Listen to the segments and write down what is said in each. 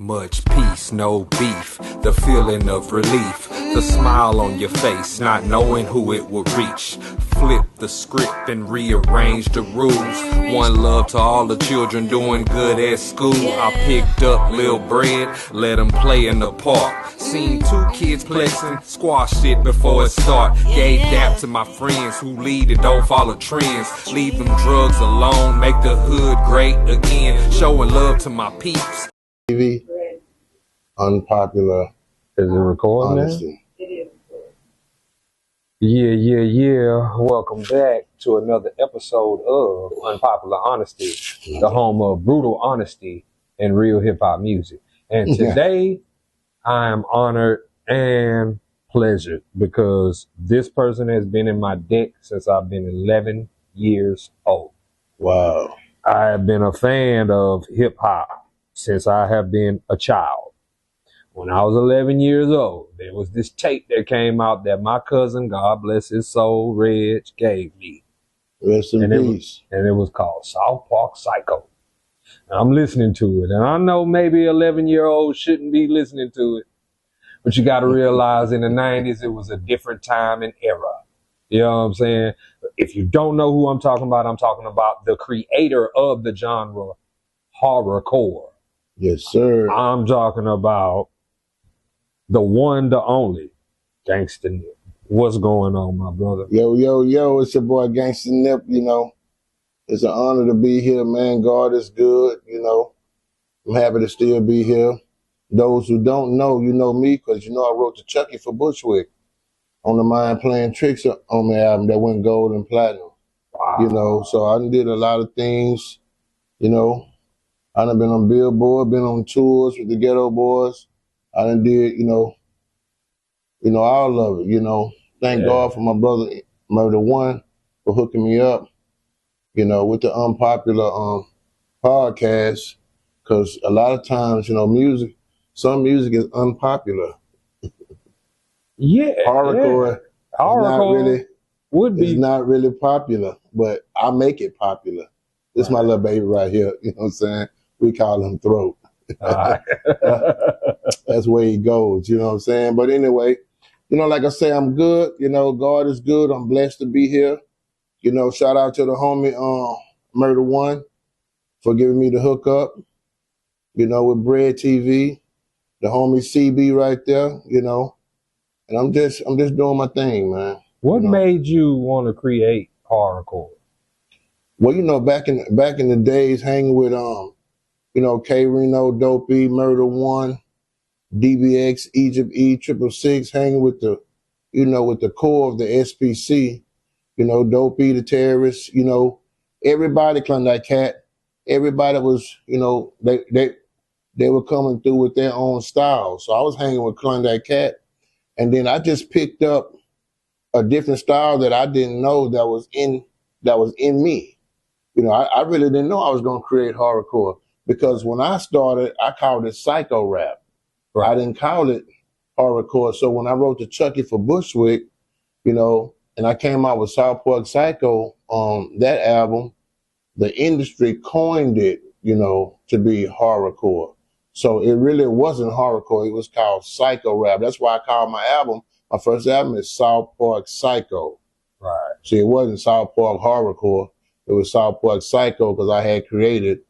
Much peace, no beef, the feeling of relief, the smile on your face, not knowing who it would reach. Flip the script and rearrange the rules. One love to all the children doing good at school. I picked up Lil Bread, let him play in the park. Seen 2 kids plexing, squash it before it start. Gave dap to my friends who lead and don't follow trends. Leave them drugs alone, make the hood great again. Showing love to my peeps. TV, Unpopular Is it recording Honesty. Yeah. Welcome back to another episode of Unpopular Honesty, the home of brutal honesty and real hip-hop music. And today, I am honored and pleasured because this person has been in my deck since I've been 11 years old. Wow. I have been a fan of hip-hop since I have been a child. When I was 11 years old, there was this tape that came out that my cousin, God bless his soul, Reg, gave me. Rest in peace. And it was called South Park Psycho. And I'm listening to it. And I know maybe 11-year-olds shouldn't be listening to it. But you got to realize in the 90s, it was a different time and era. You know what I'm saying? If you don't know who I'm talking about the creator of the genre, horrorcore. Yes, sir. I'm talking about the one, the only, Ganxsta. What's going on, my brother? Yo, it's your boy Ganxsta Nip, It's an honor to be here, man. God is good, I'm happy to still be here. Those who don't know, you know me, because I wrote the Chucky for Bushwick on the Mind Playing Tricks on the album that went gold and platinum. Wow. So I done did a lot of things, I done been on Billboard, been on tours with the Ghetto Boys. I done did, all of it, Thank God for my brother, Murder One, for hooking me up, with the Unpopular podcast. Because a lot of times, some music is unpopular. Horrorcore is not really popular, but I make it popular. This is my little baby right here, you know what I'm saying? We call him Throat. That's where he goes, you know what I'm saying? But anyway, like I say, I'm good. God is good. I'm blessed to be here. Shout out to the homie Murder One for giving me the hookup, with Bread TV, the homie CB right there, and I'm just doing my thing, man. What made you want to create horrorcore? Well, back in the days, hanging with K Reno, Dopey, Murder One, DBX, Egypt E, 666, hanging with the, with the core of the SPC, Dopey, the terrorists, everybody, Klondike Cat, everybody was, they were coming through with their own style. So I was hanging with Klondike Cat, and then I just picked up a different style that I didn't know that was in me. I really didn't know I was going to create horrorcore, because when I started, I called it psycho rap. Right. I didn't call it horrorcore. So when I wrote the Chucky for Bushwick, and I came out with South Park Psycho on that album, the industry coined it, to be horrorcore. So it really wasn't horrorcore. It was called psycho rap. That's why I called my first album is South Park Psycho. Right. See, it wasn't South Park horrorcore. It was South Park Psycho, because I had created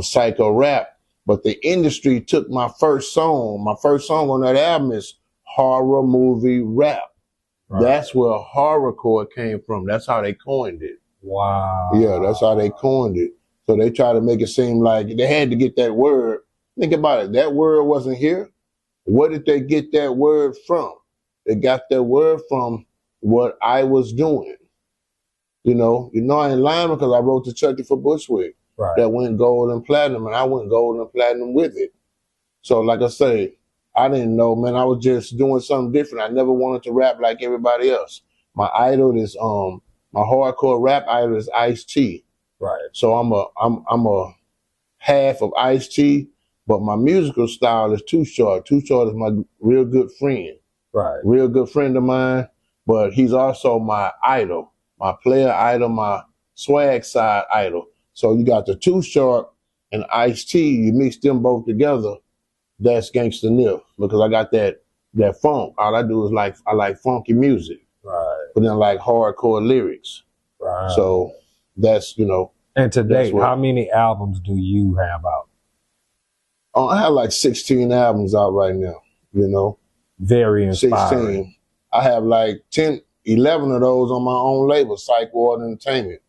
psycho rap. But the industry took my first song. My first song on that album is horror movie rap. Right. That's where horrorcore came from. That's how they coined it. Wow. Yeah, that's how they coined it. So they try to make it seem like they had to get that word. Think about it. That word wasn't here. Where did they get that word from? They got that word from what I was doing. I ain't lying, because I wrote the Chucky for Bushwick. Right. That went gold and platinum, and I went gold and platinum with it. So like I say, I didn't know, man. I was just doing something different. I never wanted to rap like everybody else. My idol is my hardcore rap idol is Ice-T. Right. So I'm a half of Ice-T, but my musical style is Too Short. Too Short is my real good friend. Right. Real good friend of mine, but he's also my idol, my player idol, my swag side idol. So you got the Too Short and Ice-T, you mix them both together, that's Ganxsta Nip, because I got that funk. All I do is I like funky music, Right. but then I like hardcore lyrics. Right. So that's, you know. And to that's date, what, how many albums do you have out? I have like 16 albums out right now, you know. Very inspiring. 16. I have like 10, 11 of those on my own label, Psych Ward Entertainment.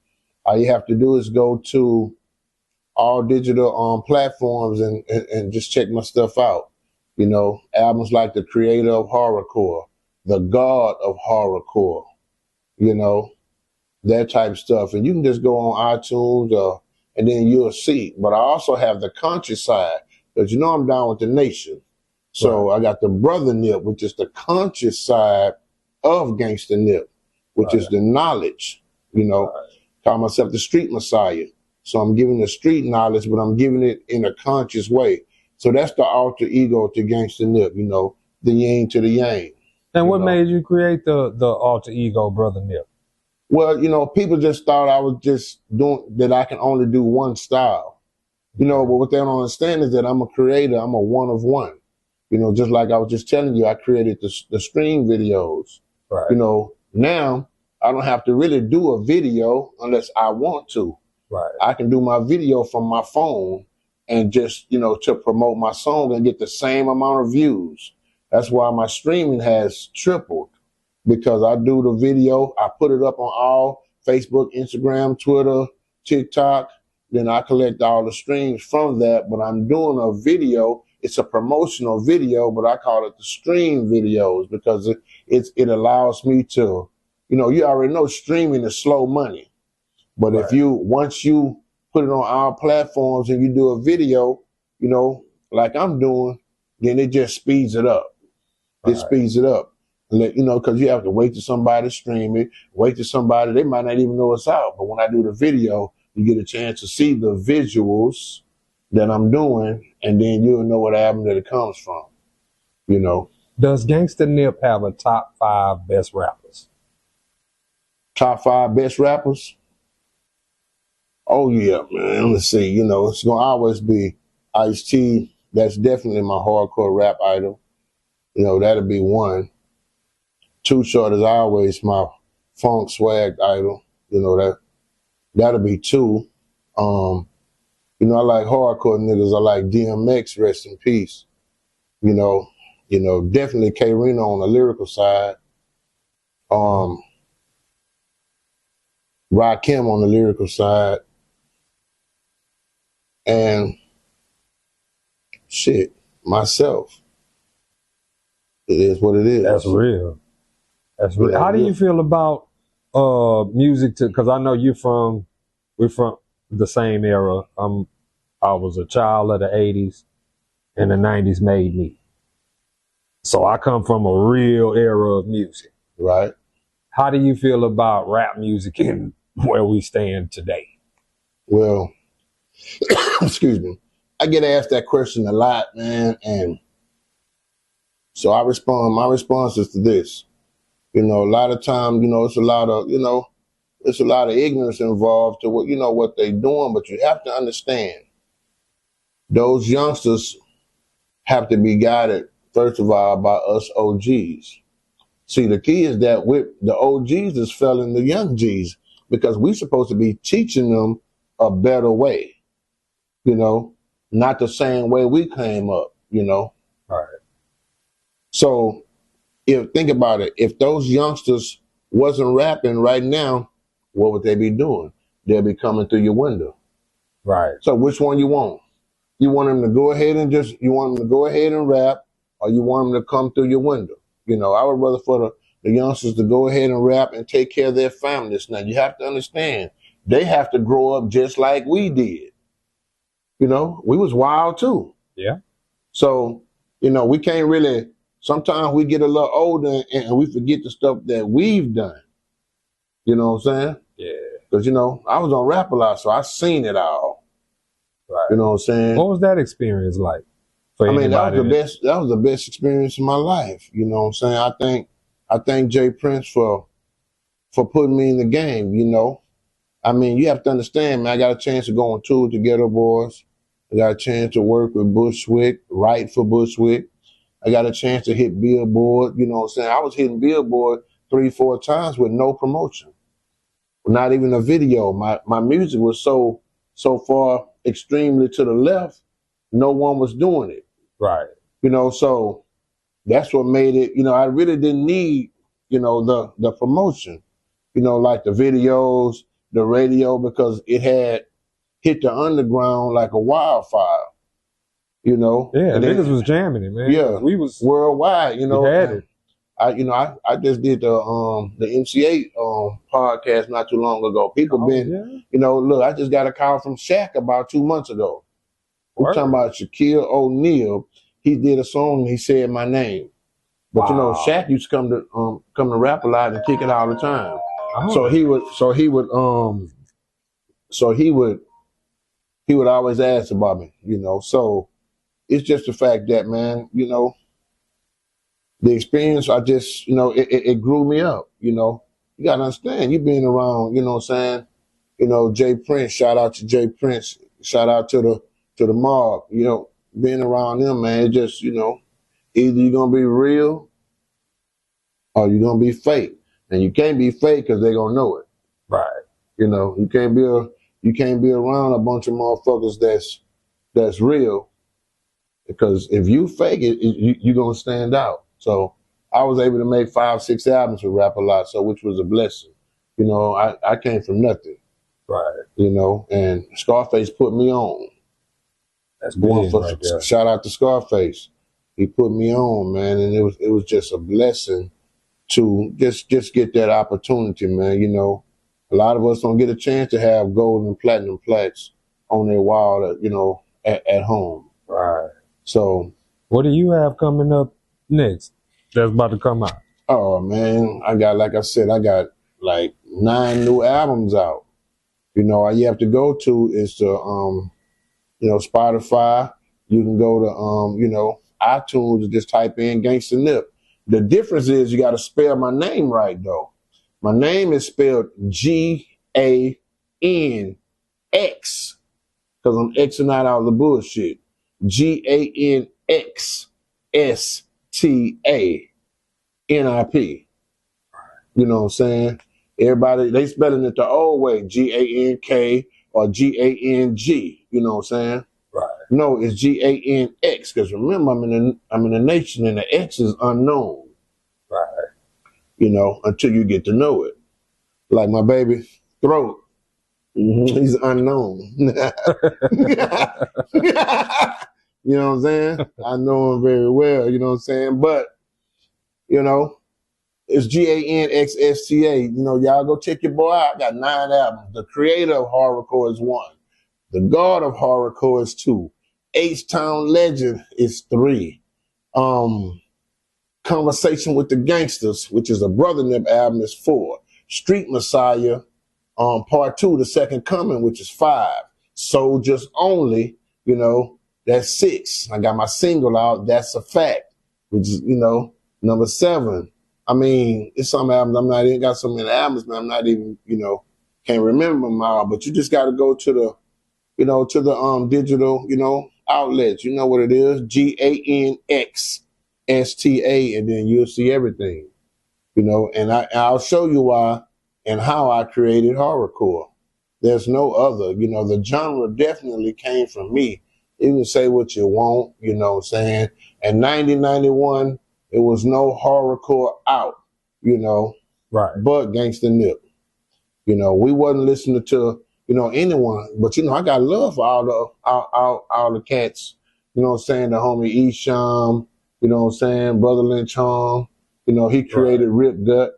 All you have to do is go to all digital platforms and just check my stuff out. You know, albums like The Creator of Horrorcore, The God of Horrorcore, you know, that type of stuff. And you can just go on iTunes and then you'll see. But I also have the conscious side, because you know I'm down with the nation. So I got the Brother Nip, which is the conscious side of Ganxsta Nip, which is the knowledge, you know. Call myself the street messiah. So I'm giving the street knowledge, but I'm giving it in a conscious way. So that's the alter ego to Ganxsta Nip, you know, the yin to the yang. And what made you create the alter ego, Brother Nip? Well, you know, people just thought I was just doing that. I can only do one style, you know, but what they don't understand is that I'm a creator. I'm a one of one. You know, just like I was just telling you, I created the stream videos. Right. You know, now I don't have to really do a video unless I want to. Right. I can do my video from my phone and just, you know, to promote my song and get the same amount of views. That's why my streaming has tripled, because I do the video, I put it up on all Facebook, Instagram, Twitter, TikTok. Then I collect all the streams from that. But I'm doing a video. It's a promotional video, but I call it the stream videos, because it allows me to, you know, you already know streaming is slow money. But if once you put it on our platforms and you do a video, you know, like I'm doing, then it just speeds it up. It speeds it up. You know, because you have to wait till somebody stream it, wait till somebody, they might not even know it's out. But when I do the video, you get a chance to see the visuals that I'm doing, and then you'll know what album that it comes from, you know. Does Ganxsta Nip have a top 5 best rappers? Top 5 best rappers? Oh, yeah, man. Let's see. You know, it's going to always be Ice-T. That's definitely my hardcore rap idol. You know, that'll be one. Too Short is always my funk swag idol. You know, that'll be 2. You know, I like hardcore niggas. I like DMX, rest in peace. You know, definitely K Reno on the lyrical side. Rakim on the lyrical side. And shit, myself. It is what it is. That's real. That's real. How do you feel about music? Because I know we're from the same era. I was a child of the 80s, and the 90s made me. So I come from a real era of music. Right. How do you feel about rap music and where we stand today? Well, excuse me. I get asked that question a lot, man, and so my response is to this. You know, a lot of times, you know, it's a lot of ignorance involved to what they're doing, but you have to understand those youngsters have to be guided, first of all, by us OGs. See, the key is that with the OGs is failing the young Gs, because we're supposed to be teaching them a better way, you know, not the same way we came up, you know. All right. So think about it. If those youngsters wasn't rapping right now, what would they be doing? They'll be coming through your window. Right. So which one you want? You want them to go ahead and rap, or you want them to come through your window? You know, I would rather for the youngsters to go ahead and rap and take care of their families. Now, you have to understand, they have to grow up just like we did. You know, we was wild too. Yeah. So, you know, we can't really, sometimes we get a little older and we forget the stuff that we've done. You know what I'm saying? Yeah. Because, you know, I was on Rap a lot, so I seen it all. Right. You know what I'm saying? What was that experience like? I mean, that was the best experience of my life. You know what I'm saying? I thank Jay Prince for putting me in the game, you know. I mean, you have to understand, man, I got a chance to go on tour with the Ghetto Boys. I got a chance to work with Bushwick, write for Bushwick. I got a chance to hit Billboard. You know what I'm saying? I was hitting Billboard 3-4 times with no promotion, not even a video. My music was so far extremely to the left, no one was doing it. Right. You know, so that's what made it. You know, I really didn't need, you know, the promotion. You know, like the videos, the radio, because it had hit the underground like a wildfire. You know, Yeah, and niggas was jamming it, man. Yeah, we was worldwide. You know, we had it. I just did the MC8 podcast not too long ago. People you know, look, I just got a call from Shaq about 2 months ago. We're talking about Shaquille O'Neal. He did a song and he said my name. But you know, Shaq used to come to rap a lot and kick it all the time. So he would always ask about me, you know. So it's just the fact that, man, you know, the experience, I just, you know, it grew me up, you know. You got to understand, you been around, you know what I'm saying? You know, Jay Prince, shout out to Jay Prince, shout out to the mob, you know, being around them, man, it just, you know, either you're going to be real or you're going to be fake. And you can't be fake because they're going to know it. Right. You know, you can't be around a bunch of motherfuckers that's real, because if you fake it, you're going to stand out. So I was able to make 5-6 albums with Rap A Lot, so which was a blessing. You know, I came from nothing. Right. You know, and Scarface put me on. That's big right there. Shout out to Scarface. He put me on, man, and it was just a blessing to just get that opportunity, man. You know, a lot of us don't get a chance to have gold and platinum plaques on their wall, you know, at home. Right. So what do you have coming up next that's about to come out? Oh man, like I said, I got like 9 new albums out. You know, all you have to go to is to you know, Spotify. You can go to you know, iTunes and just type in Ganxsta Nip. The difference is you got to spell my name right though. My name is spelled Ganx, because I'm Xing out the bullshit. Ganxsta NIP. You know what I'm saying? Everybody, they spelling it the old way, GANK or GANG. You know what I'm saying? Right. No, it's GANX, because remember, I'm in a nation and the X is unknown. Right. You know, until you get to know it. Like my baby Throat. Mm-hmm. He's unknown. You know what I'm saying? I know him very well, you know what I'm saying? But, you know, it's GANXSTA. You know, y'all go check your boy out. I got 9 albums. The creator of horrorcore is 1. The god of horrorcore is 2. H-Town Legend is 3. Conversation with the Gangsters, which is a Brother Nip album, is 4. Street Messiah, Part 2, The Second Coming, which is 5. Soldiers Only, you know, that's 6. I got my single out, That's a Fact, which is, you know, number 7. I mean, it's some albums I'm not even got so many albums, man. I'm not even, you know, can't remember them all. But you just got to go to the, you know, to the digital, you know, outlets. You know what it is, GANXSTA, and then you'll see everything, you know. And I'll show you why and how I created horrorcore. There's no other, you know. The genre definitely came from me. You can say what you want, you know what I'm saying. And 1991. It was no horrorcore out, you know, right? But Ganxsta Nip. You know, we wasn't listening to, you know, anyone, but you know, I got love for all the cats. You know what I'm saying? The homie Esham, you know what I'm saying? Brother Lynch Hong, you know, he created Rip Gut,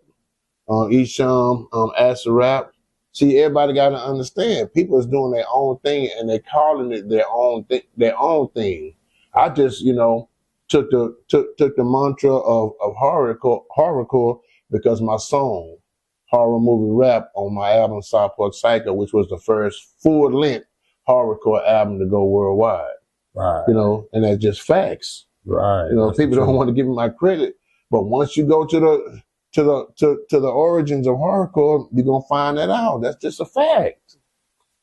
Esham, Acid Rap. See, everybody got to understand, people is doing their own thing and they calling it their own thing. I just, you know, took the mantra of horrorcore because my song, Horror Movie Rap, on my album Southport Psycho, which was the first full-length horrorcore album to go worldwide. Right. You know, and that's just facts. Right. You know, that's people don't want to give me my credit, but once you go to the origins of horrorcore, you're gonna find that out. That's just a fact.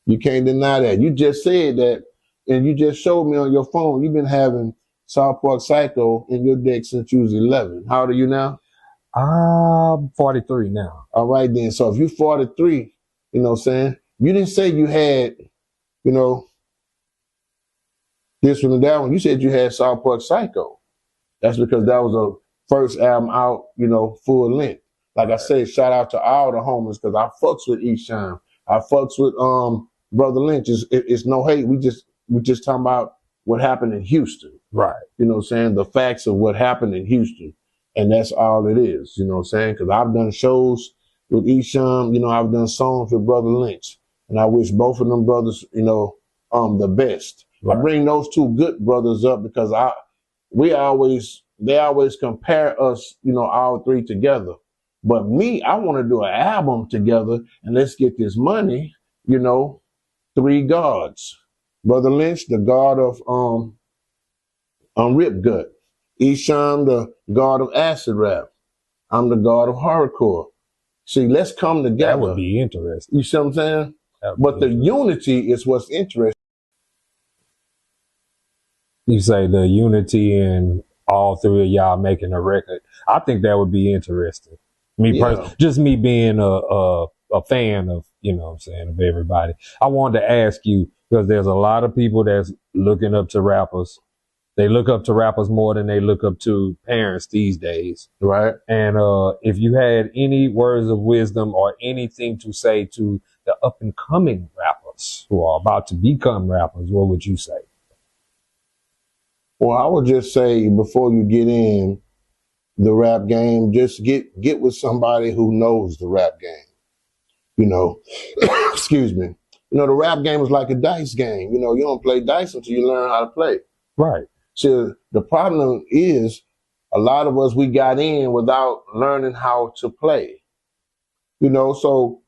You can't deny that. You just said that and you just showed me on your phone, you've been having South Park Psycho in your deck since you was 11. How old are you now? I'm 43 now. All right then. So if you're 43, you know what I'm saying? You didn't say you had, you know, this one and that one. You said you had South Park Psycho. That's because that was a first album out, you know, full length. Like I said, shout out to all the homies because I fucks with Esham. I fucks with Brother Lynch. It's no hate. We just talking about what happened in Houston. Right. You know what I'm saying? The facts of what happened in Houston. And that's all it is, you know what I'm saying? Because I've done shows with Esham, you know, I've done songs with Brother Lynch. And I wish both of them brothers, you know, the best. Right. I bring those two good brothers up because they always compare us, you know, all three together. But me, I want to do an album together and let's get this money, you know, three gods. Brother Lynch, the god of Rip Gut. Esham, the god of acid rap. I'm the god of hardcore. See, let's come together. That would be interesting. You see what I'm saying? But the unity is what's interesting. You say the unity and all three of y'all making a record. I think that would be interesting. Just me being a fan of, you know what I'm saying, of everybody. I wanted to ask you, because there's a lot of people that's looking up to rappers. They look up to rappers more than they look up to parents these days. Right. And if you had any words of wisdom or anything to say to the up and coming rappers who are about to become rappers, what would you say? Well, I would just say before you get in the rap game, just get with somebody who knows the rap game. You know, excuse me. You know, the rap game is like a dice game. You know, you don't play dice until you learn how to play. Right. So the problem is a lot of us, we got in without learning how to play. You know, so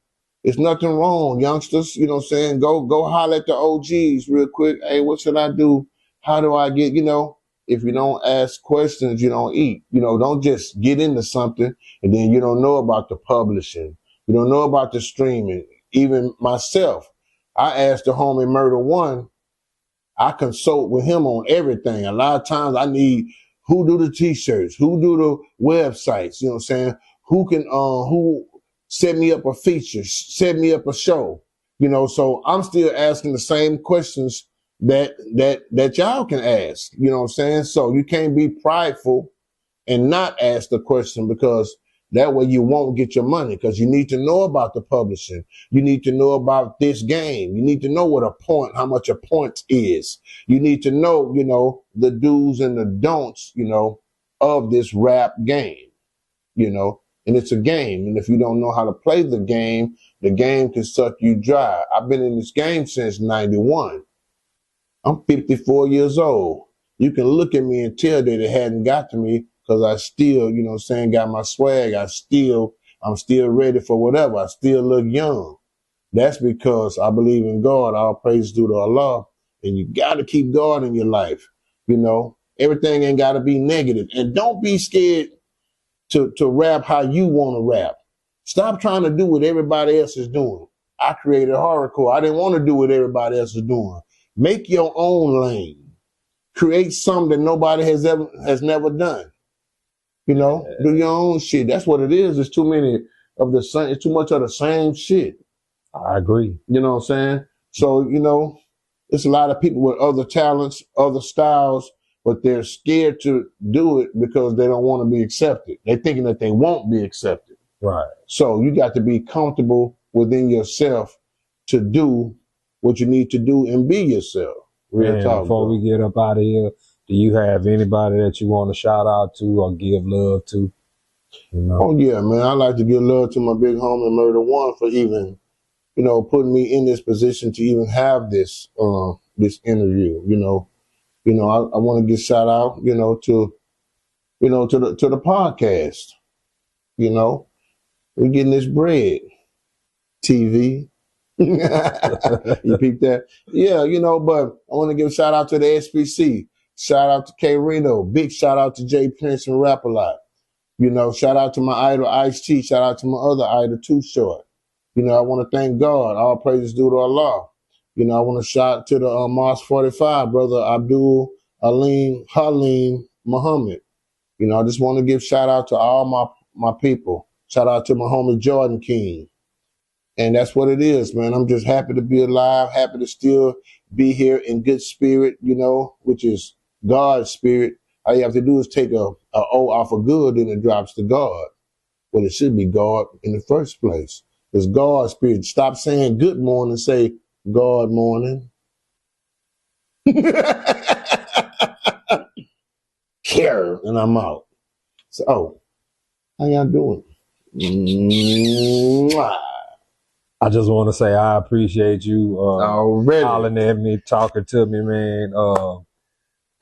it's nothing wrong, youngsters. You know what I'm saying? Go holler at the OGs real quick. Hey, what should I do? How do I get, you know, if you don't ask questions, you don't eat. You know, don't just get into something and then you don't know about the publishing. You don't know about the streaming. Even myself, I asked the homie Murda1. I consult with him on everything. A lot of times I need who do the t-shirts, who do the websites, you know what I'm saying? Who set me up a feature, set me up a show, you know? So I'm still asking the same questions that y'all can ask, you know what I'm saying? So you can't be prideful and not ask the question because that way you won't get your money because you need to know about the publishing. You need to know about this game. You need to know what how much a point is. You need to know, you know, the do's and the don'ts, you know, of this rap game, you know, and it's a game. And if you don't know how to play the game can suck you dry. I've been in this game since 91. I'm 54 years old. You can look at me and tell that it hadn't got to me because I still, you know what I'm saying, got my swag. I'm still ready for whatever. I still look young. That's because I believe in God. All praise due to Allah. And you got to keep God in your life. You know, everything ain't got to be negative. And don't be scared to rap how you want to rap. Stop trying to do what everybody else is doing. I created horrorcore. I didn't want to do what everybody else is doing. Make your own lane. Create something that nobody has never done. You know, do your own shit. That's what it is. There's too many of the same. It's too much of the same shit. I agree. You know what I'm saying? So, you know, it's a lot of people with other talents, other styles, but they're scared to do it because they don't want to be accepted. They're thinking that they won't be accepted. Right. So you got to be comfortable within yourself to do what you need to do and be yourself. Real talk, before we get up out of here, do you have anybody that you want to shout out to or give love to? You know? Oh, yeah, man. I like to give love to my big homie Murda1 for even, you know, putting me in this position to even have this this interview. You know, I want to give shout out, to the podcast. You know, we're getting this bread. TV. You peep that? Yeah, but I want to give a shout out to the SPC. Shout out to K Reno. Big shout out to Jay Prince and Rap A Lot. Shout out to my idol Ice-T. Shout out to my other idol Too Short. I want to thank God. All praises due to Allah. You know, I want to shout to the Mosque 45, brother Abdul Halim Muhammad. You know, I just want to give shout out to all my people. Shout out to my homie Jordan King. And that's what it is, man. I'm just happy to be alive, happy to still be here in good spirit, you know, which is God's spirit. All you have to do is take a O off of good and it drops to God. Well, it should be God in the first place. It's God's spirit. Stop saying good morning, say God morning. Care, and I'm out. So, how y'all doing? Mwah. I just want to say I appreciate you Already. hollering at me, talking to me, man.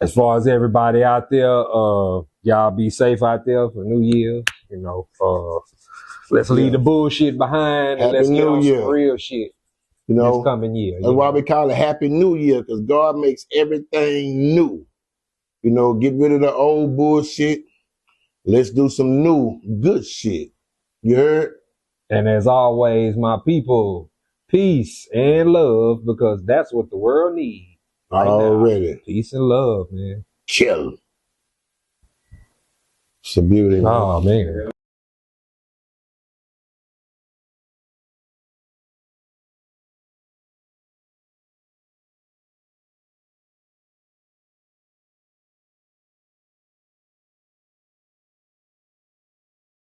As far as everybody out there, y'all be safe out there for New Year. You know, let's leave the bullshit behind and Happy let's get New on Year. some real shit You know, this coming year. that's why we call it Happy New Year, because God makes everything new. You know, get rid of the old bullshit. Let's do some new good shit. You heard? And as always, my people, peace and love, because that's what the world needs right Already. now. Peace and love, man. Chill. It's a beauty, man. Oh, man.